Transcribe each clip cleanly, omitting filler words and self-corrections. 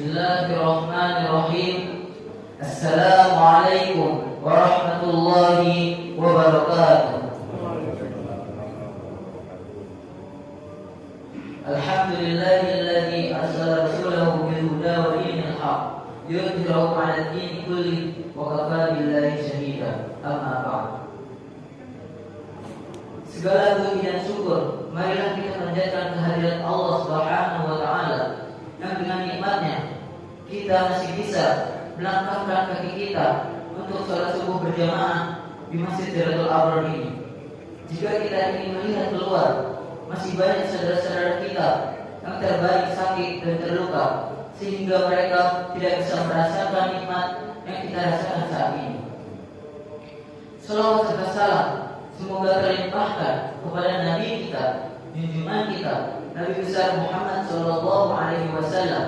Bismillahirrahmanirrahim. Assalamualaikum warahmatullahi wabarakatuh. Alhamdulillahilladzi arsala rasulahu bil huda wa dinil haqq yudhhirahu 'ala ad-din kulli wa kafa billahi shahida. Amma ba'd. Segala puji dan syukur marilah kita panjatkan kehadirat Allah Subhanahu wa taala yang dengan nikmatnya kita masih bisa melangkahkan kaki kita untuk sholat subuh berjamaah di Masjid Jalatul Abrar ini. Jika kita ingin melihat keluar, masih banyak saudara-saudara kita yang terbaring sakit dan terluka sehingga mereka tidak bisa merasakan nikmat yang kita rasakan saat ini. Shalawat serta salam semoga terlimpahkan kepada Nabi kita, junjungan kita, Nabi besar Muhammad Sallallahu Alaihi Wasallam.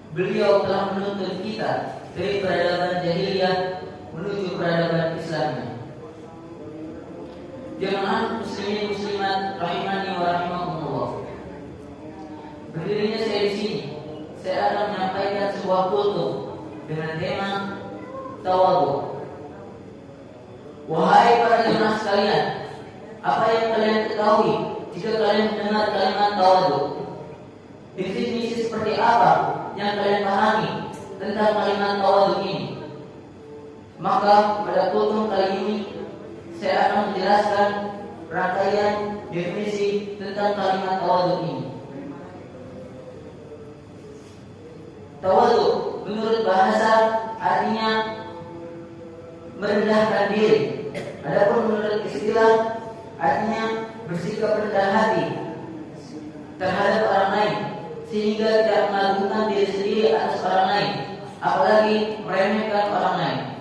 Beliau telah menuntun kita dari peradaban jahiliyah menuju peradaban Islamnya. Jemaah muslimin muslimat rahimani wa rahimakumullah. Berdirinya saya di sini, saya akan menyampaikan sebuah kultum dengan tema tawadhu. Wahai para jemaah sekalian, apa yang kalian ketahui jika kalian mendengar kalimat tawadhu? Definisi seperti apa yang kalian pahami tentang kalimat tawadhu ini? Maka pada kultum kali ini saya akan menjelaskan rangkaian definisi tentang kalimat tawadhu ini. Tawadhu menurut bahasa artinya merendahkan diri. Adapun menurut istilah artinya bersikap rendah hati terhadap orang lain sehingga tidak mengagungkan diri sendiri atas orang lain, apalagi meremehkan orang lain.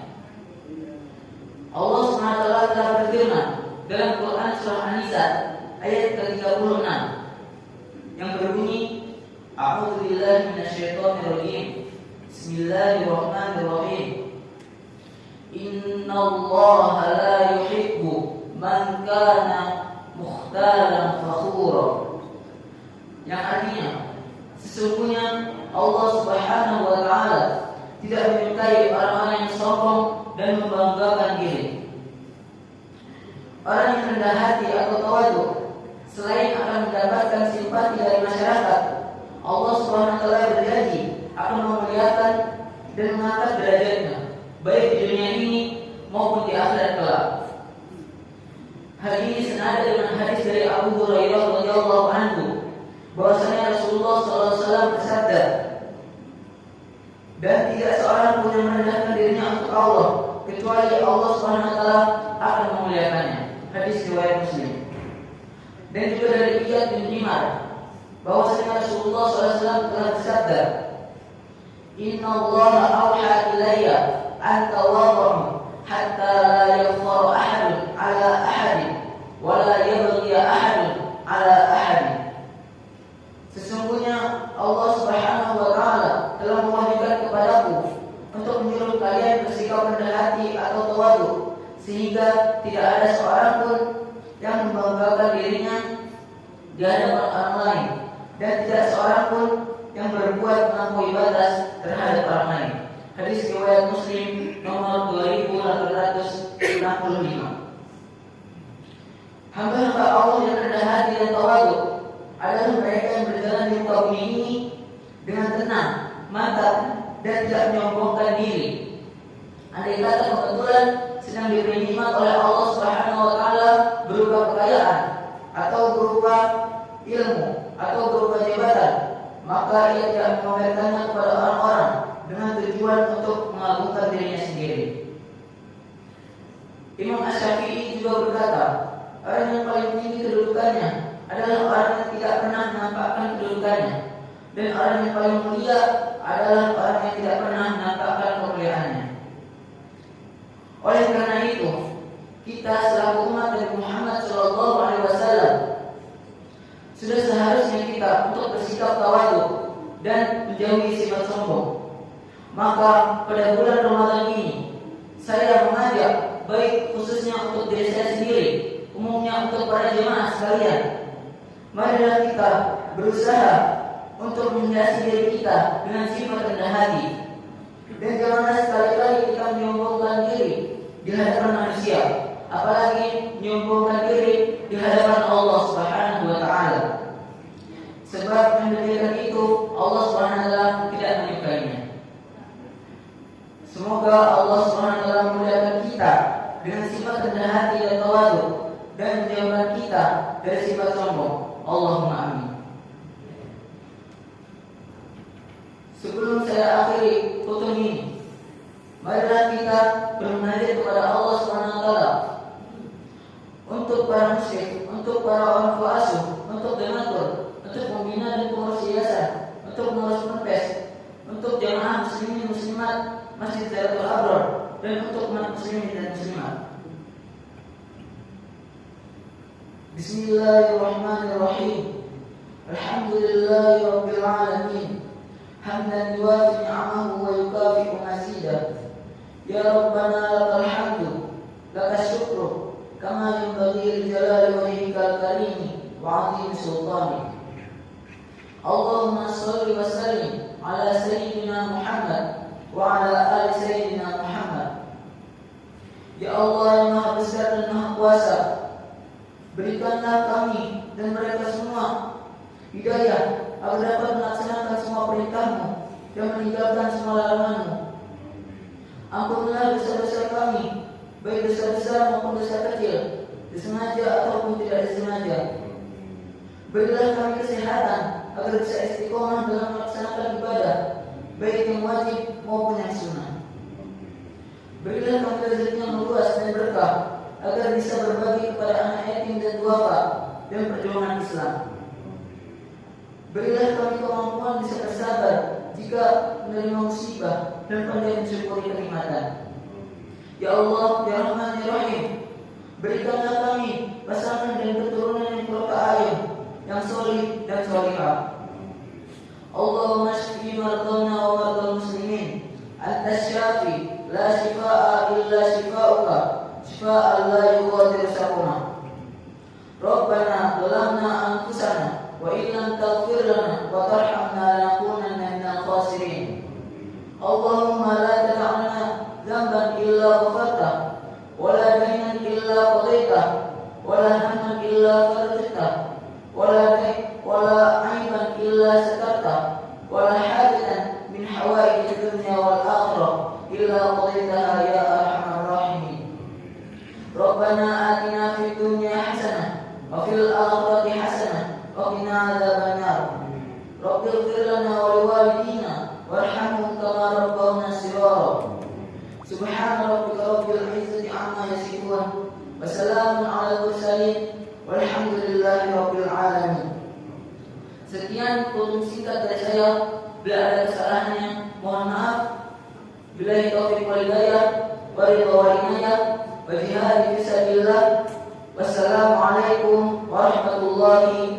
Allah SWT telah berfirman dalam Quran surah An-Nisa ayat ke-36 yang berbunyi, A'udzu billahi minasyaitonir rajim. Bismillahirrahmanirrahim. Innallaha la yuhibbu man kana mukhtalan fakhura. Yang artinya, sesungguhnya Allah Subhanahu wa taala tidak menyukai orang-orang yang sombong dan membanggakan diri. Orang yang rendah hati atau tawadhu selain akan mendapatkan simpati dari masyarakat, Allah Subhanahu wa taala berjanji akan memuliakan dan mengangkat derajatnya baik di dunia ini maupun di akhirat kelak. Hal ini senada dengan hadis dari Abu Hurairah radhiyallahu anhu bahwasanya Rasulullah SAW bersabda, dan tidak seorang pun yang merendahkan dirinya untuk Allah kecuali Allah Subhanahu wa taala akan memuliakannya. Hadis riwayat Muslim. Dan juga dari Iyad bin Himar bahwasanya Rasulullah SAW telah bersabda, Inna Allah awha ilayya an tawadhu hatta la yakhara ahadun ala ahadin wa la yabghi ahadun ala ahadin. Sesungguhnya Allah Subhanahu wa taala telah mewahyukan kepadaku untuk menyuruh kalian bersikap rendah hati atau tawadhu sehingga tidak ada seorang pun yang membanggakan dirinya di hadapan orang lain dan tidak seorang pun yang berbuat melampaui batas terhadap orang lain. Hadis riwayat Muslim nomor 2865. Hamba-hamba Allah yang rendah hati dan tawadhu adalah mereka yang berjalan di muka bumi ini dengan tenang, mantap, dan tidak menyombongkan diri. Andai kata kebetulan sedang diberi nikmat oleh Allah Subhanahu wa taala berupa kekayaan atau berupa ilmu atau berupa jabatan, maka ia tidak memamerkannya kepada orang-orang dengan tujuan untuk mengagungkan dirinya sendiri. Imam Asy-Syafi'i juga berkata, orang yang paling tinggi kedudukannya adalah orang yang tidak pernah menampakkan kedudukannya, dan orang yang paling mulia adalah orang yang tidak pernah menampakkan kemuliaannya. Oleh karena itu, kita selaku umat Nabi Muhammad SAW sudah seharusnya kita untuk bersikap tawadhu dan menjauhi sifat sombong. Maka pada bulan Ramadan ini saya mengajak baik khususnya untuk diri saya sendiri, umumnya untuk para jemaah sekalian, marilah kita berusaha untuk menghiasi diri kita dengan sifat rendah hati. Dan janganlah sekali-kali kita menyombongkan diri di hadapan manusia, apalagi menyombongkan diri di hadapan Allah Subhanahu wa taala. Sebab yang demikian itu Allah Subhanahu wa taala tidak menyukainya. Semoga Allah Subhanahu wa taala memuliakan kita dengan sifat rendah hati dan tawadhu dan menjauhkan kita dari sifat sombong. Allahumma amin. Sebelum saya akhiri khutbah ini, marilah kita bermunajat kepada Allah Subhanahu wa taala untuk para musyrik, untuk para orang tua asuh, untuk donatur, untuk pembina dan pengurus yayasan, untuk pengurus ponpes, untuk jamaah muslimin muslimat Masjid Zairatul Abrar, dan untuk umat muslimin dan muslimat. Bismillahirrahmanirrahim. Alhamdulillahi rabbil alamin. Hamdan yuwafi ni'amahu wa yukafi'u mazidah. Ya Rabbana lakal hamdu, lakas syukru, kama yanbaghi li jalali wajhikal karimi wa 'azimi sultanik. Allahumma shalli wa sallim ala sayyidina Muhammad wa ala ali sayyidina Muhammad. Ya Allah yang Maha Besar dan Maha Kuasa, berikanlah kami dan mereka semua hidayah agar dapat melaksanakan semua perintah-Mu dan meninggalkan semua larangan-Mu. Ampunilah dosa-dosa kami, baik dosa besar maupun dosa kecil, disengaja ataupun tidak disengaja. Berilah kami kesehatan agar bisa istiqomah dalam melaksanakan ibadah, baik yang wajib maupun yang sunnah. Berilah kami rezeki yang luas dan berkah agar bisa berbagi kepada anak yatim dan duafa dan perjuangan Islam. Berilah kami kemampuan bisa bersabar jika menerima musibah dan pandai mensyukuri kenikmatan. Ya Allah, Ya Rahman, Ya Rahim, berikanlah kami pasangan dan keturunan yang berkah yang solih dan solihah. Allahumma shfi mardana wa mardal muslimin. Anta syafi, la shifaa illa shifauka, shifaan la yughadiru saqama. Rabbana zalamna anfusana wa illam taghfir lana wa tarhamna lanakunanna minal khasirin. Allahumma la tad'alna dhanban illa ghafarta wa la daynan illa qadaita wa la hamman illa farajta wa la aiban illa satarta wa la hajatan min hawaij ad-dunya wal akhirah illa qadaitaha ya arhamar rahimin. Rabbana atina fid dunya hasanah wa fil akhirati hasanah wa qina adzabannar. Rabbil ighfir lana wa liwalidina warhamhum kama rabbawna shighara. Subhana rabbika rabbil izzati amma yasifun wa salamun 'alal mursalin walhamdulillahi rabbil alamin. Sekian khutbah singkat dari saya. Bila ada kesalahannya mohon maaf. Billahi taufiq wal hidayah wa ridha wal inayah wa jihad fi sabilillah. Wassalamualaikum warahmatullahi